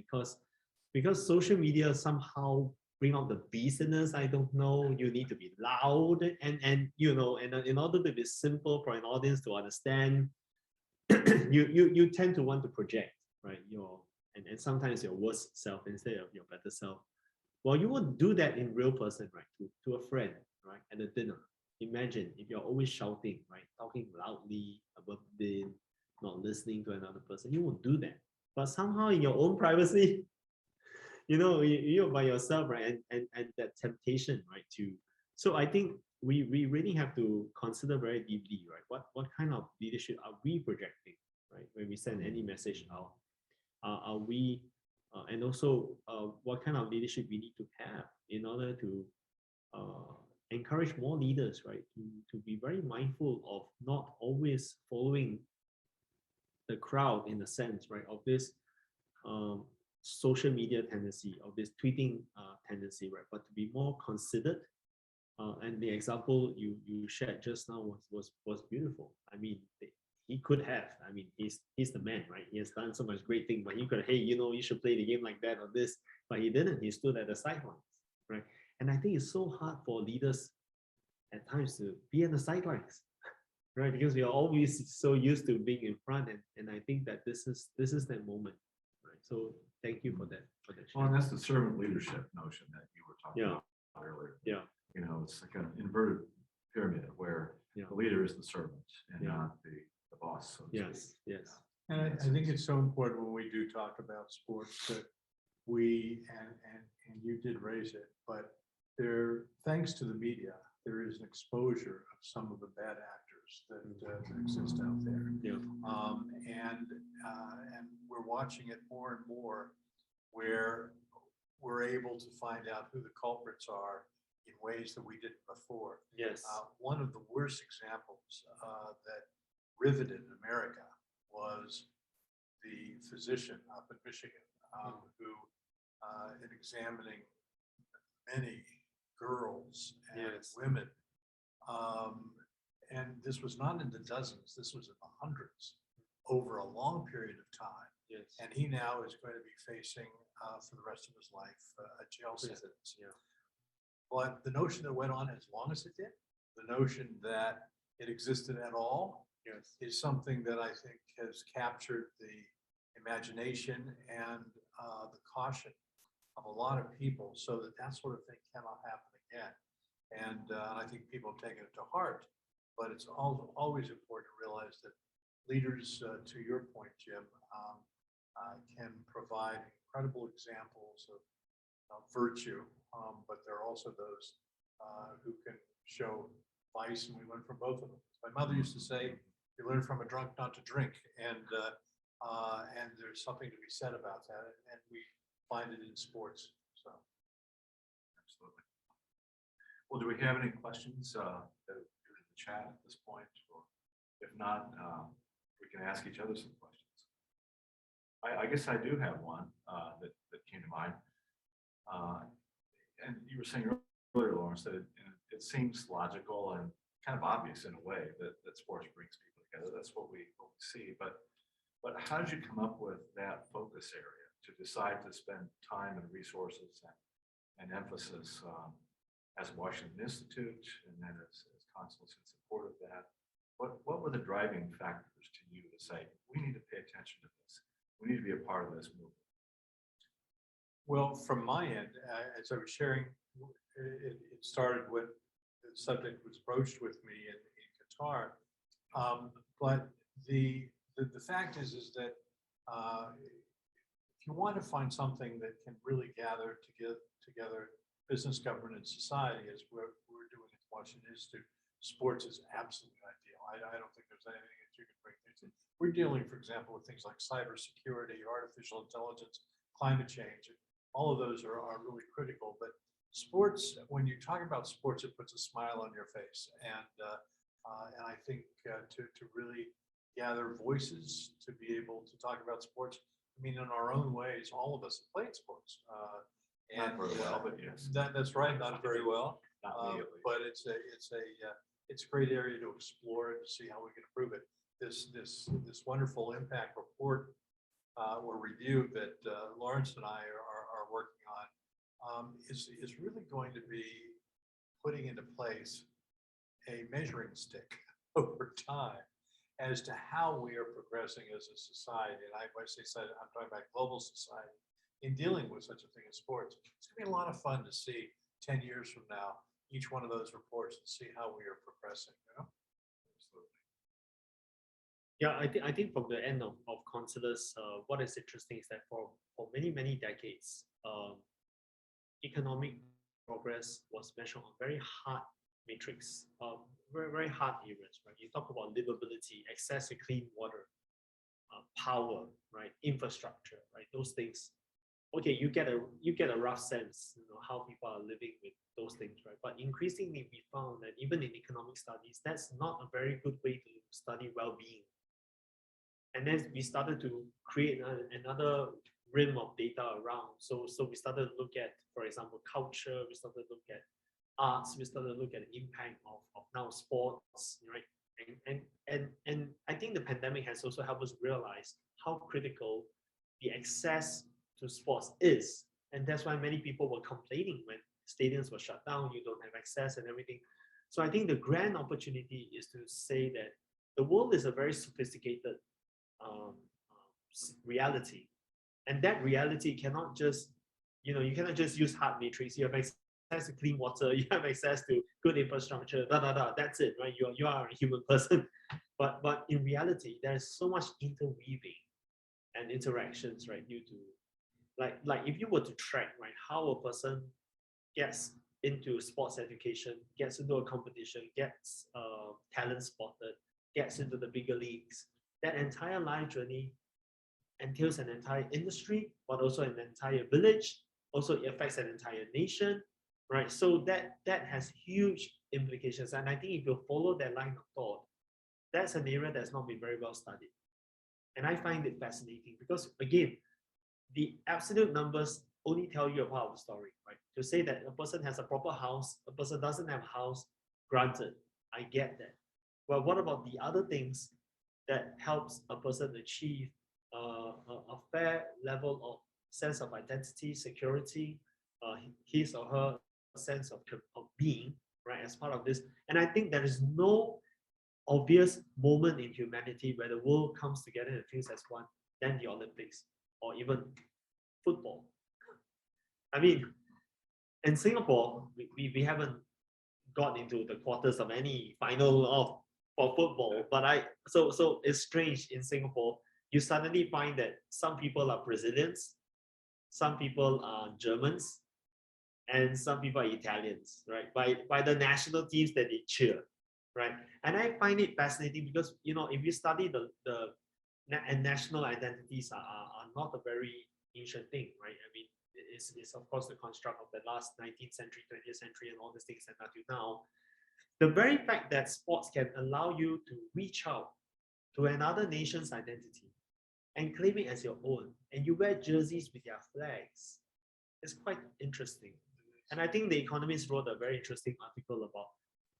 because social media somehow bring out the business. I don't know, you need to be loud and you know, and in order to be simple for an audience to understand, you tend to want to project, right, your and sometimes your worst self instead of your better self. Well, you won't do that in real person, right? To a friend, right, at a dinner. Imagine if you're always shouting, right, talking loudly above the, not listening to another person, you won't do that. But somehow in your own privacy, you know, you're by yourself, right? And that temptation, right? So I think we really have to consider very deeply, right? What kind of leadership are we projecting, right? When we send any message out, are we, and also what kind of leadership we need to have in order to encourage more leaders, right? To be very mindful of not always following the crowd, in a sense, right? Of this social media tendency, of this tweeting tendency, right? But to be more considered. And the example you shared just now was beautiful. I mean, he could have. I mean, he's the man, right? He has done so much great thing, but he could, hey, you know, you should play the game like that or this, but he didn't. He stood at the sidelines, right? And I think it's so hard for leaders at times to be at the sidelines, right? Because we are always so used to being in front, and I think that this is that moment, right? So thank you for that. Well, and that's the servant leadership notion that you were talking about earlier. Yeah. You know, it's like an inverted pyramid where the leader is the servant and not the boss. So to speak. Yes. And I think it's so important when we do talk about sports that we, and you did raise it, but there, thanks to the media, there is an exposure of some of the bad actors that exist out there. Yeah. And we're watching it more and more, where we're able to find out who the culprits are in ways that we didn't before. Yes. One of the worst examples that riveted America was the physician up in Michigan who, in examining many girls and women, and this was not in the dozens, this was in the hundreds over a long period of time. Yes. And he now is going to be facing, for the rest of his life, a jail Prison, sentence. yeah. But the notion that it went on as long as it did, the notion that it existed at all, Yes. is something that I think has captured the imagination and the caution of a lot of people, so that that sort of thing cannot happen again. And I think people have taken it to heart, but it's always important to realize that leaders, to your point, Jim, can provide incredible examples of virtue, but there are also those who can show vice, and we learn from both of them. My mother used to say, "You learn from a drunk not to drink," and there's something to be said about that, and we find it in sports. So, Absolutely. Well, do we have any questions that are in the chat at this point? Or if not, we can ask each other some questions. I guess I do have one that came to mind. And you were saying earlier, Lawrence, that it seems logical and kind of obvious in a way that sports brings people together. That's what we see. But how did you come up with that focus area to decide to spend time and resources and emphasis as Washington Institute, and then as Consuls in support of that? What were the driving factors to you to say, we need to pay attention to this? We need to be a part of this movement? well, from my end, as I was sharing, it started when the subject was broached with me in Qatar. But the fact is that if you want to find something that can really gather together business, government, and society, as we're doing at Washington Institute, sports is absolutely ideal. I don't think there's anything that you can bring things in. We're dealing, for example, with things like cybersecurity, artificial intelligence, climate change. All of those are really critical. But sports, when you talk about sports, it puts a smile on your face. And I think to really gather voices, to be able to talk about sports, I mean, in our own ways, all of us have played sports. Not very well, but yes. That's right, not very well. Not me, at least. But it's a great area to explore and to see how we can improve it. This wonderful impact report or review that Lawrence and I are working on is really going to be putting into place a measuring stick over time as to how we are progressing as a society. And when I say society, I'm talking about global society in dealing with such a thing as sports. It's gonna be a lot of fun to see 10 years from now, each one of those reports, and see how we are progressing, you know? Absolutely. Yeah, I think from the end of Consulus, what is interesting is that for many decades, economic progress was measured on very hard metrics, very hard areas, right? You talk about livability, access to clean water, power, right? Infrastructure, right? Those things. Okay, you get a rough sense, how people are living with those things, right? But increasingly, we found that even in economic studies, that's not a very good way to study well-being. And then we started to create another realm of data around. So we started to look at, for example, culture. We started to look at arts. We started to look at the impact of now sports, right? And I think the pandemic has also helped us realize how critical the access to sports is. And that's why many people were complaining when stadiums were shut down, you don't have access and everything. So I think the grand opportunity is to say that the world is a very sophisticated reality. And that reality cannot just, you cannot just use hard metrics. You have access to clean water, you have access to good infrastructure, that's it, right? You are a human person. But in reality, there's so much interweaving and interactions, right? Due to like if you were to track, right, how a person gets into sports education, gets into a competition, gets talent spotted, gets into the bigger leagues, that entire life journey entails an entire industry, but also an entire village. Also, it affects an entire nation, right? So that has huge implications. And I think if you follow that line of thought, that's an area that's not been very well studied. And I find it fascinating because, again, the absolute numbers only tell you a part of the story, right? To say that a person has a proper house, a person doesn't have a house, granted, I get that. Well, what about the other things that helps a person achieve a fair level of sense of identity, security, his or her sense of being, right, as part of this? And I think there is no obvious moment in humanity where the world comes together and feels as one than the Olympics or even football. I mean, in Singapore, we haven't got into the quarters of any final of for football, but so it's strange in Singapore. You suddenly find that some people are Brazilians, some people are Germans, and some people are Italians, right? By the national teams that they cheer, right? And I find it fascinating because if you study the national identities are not a very ancient thing, right? I mean, it's of course the construct of the last 19th century, 20th century, and all these things, and until now, the very fact that sports can allow you to reach out to another nation's identity and claim it as your own, and you wear jerseys with their flags, is quite interesting. And I think The Economist wrote a very interesting article about,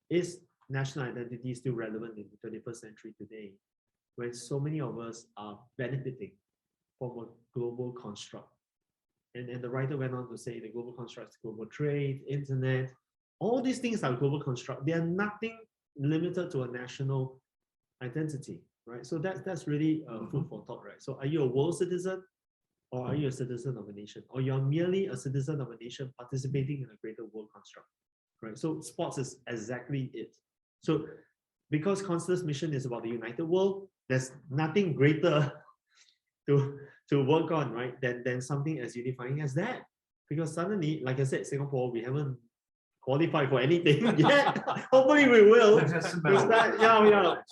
is national identity still relevant in the 21st century today, when so many of us are benefiting from a global construct? And the writer went on to say the global construct is global trade, internet, all these things are global construct. They are nothing limited to a national identity, right? So that's really food for thought, right? So are you a world citizen, or are you a citizen of a nation, or you're merely a citizen of a nation participating in a greater world construct, right? So sports is exactly it. So because Constell's mission is about the united world, there's nothing greater to work on, right, than something as unifying as that. Because suddenly, like I said, Singapore, we haven't qualified for anything yet. Hopefully we will.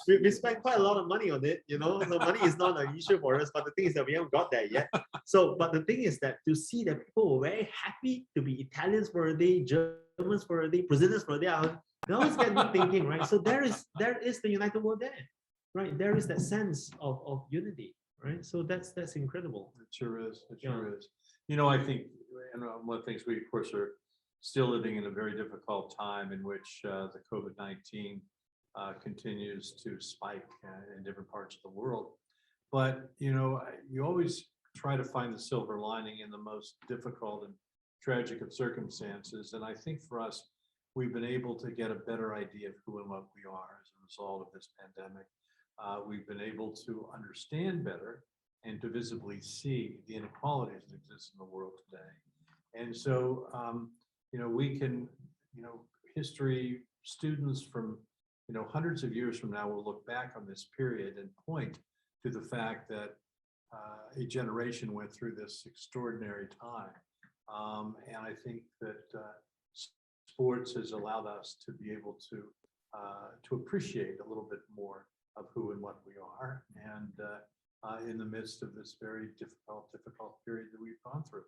We spent quite a lot of money on it, so money is not an issue for us, but the thing is that we haven't got there yet. So, but the thing is that to see that people were very happy to be Italians for a day, Germans for a day, Brazilians for a day, they always get me thinking, right? So there is the united world there, right? There is that sense of unity, right? So that's incredible. It sure is. It sure is. I think, and one of the things we, of course, are still living in a very difficult time in which the COVID-19 continues to spike in different parts of the world. But, you always try to find the silver lining in the most difficult and tragic of circumstances. And I think for us, we've been able to get a better idea of who and what we are as a result of this pandemic. We've been able to understand better and to visibly see the inequalities that exist in the world today. And so, we can, history students from, hundreds of years from now will look back on this period and point to the fact that a generation went through this extraordinary time. And I think that sports has allowed us to be able to appreciate a little bit more of who and what we are, and in the midst of this very difficult period that we've gone through.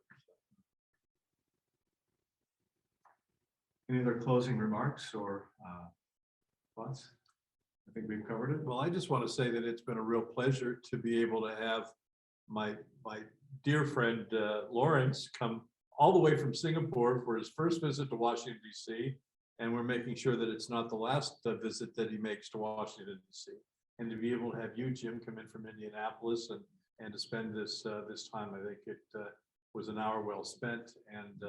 Any other closing remarks or thoughts? I think we've covered it. Well, I just want to say that it's been a real pleasure to be able to have my dear friend Lawrence come all the way from Singapore for his first visit to Washington, D.C. And we're making sure that it's not the last visit that he makes to Washington, D.C. And to be able to have you, Jim, come in from Indianapolis and to spend this time, I think it was an hour well spent, and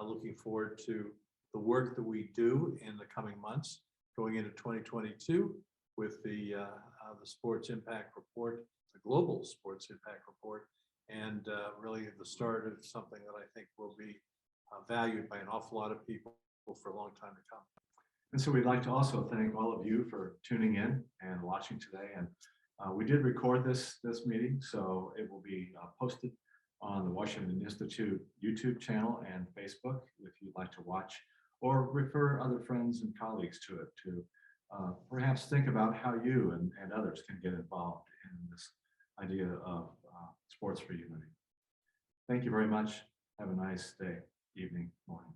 looking forward to the work that we do in the coming months, going into 2022 with the Sports Impact Report, the Global Sports Impact Report, and really the start of something that I think will be valued by an awful lot of people for a long time to come. And so we'd like to also thank all of you for tuning in and watching today. And we did record this meeting, so it will be posted on the Washington Institute YouTube channel and Facebook if you'd like to watch, or refer other friends and colleagues to it to perhaps think about how you and others can get involved in this idea of sports for unity. Thank you very much. Have a nice day, evening, morning.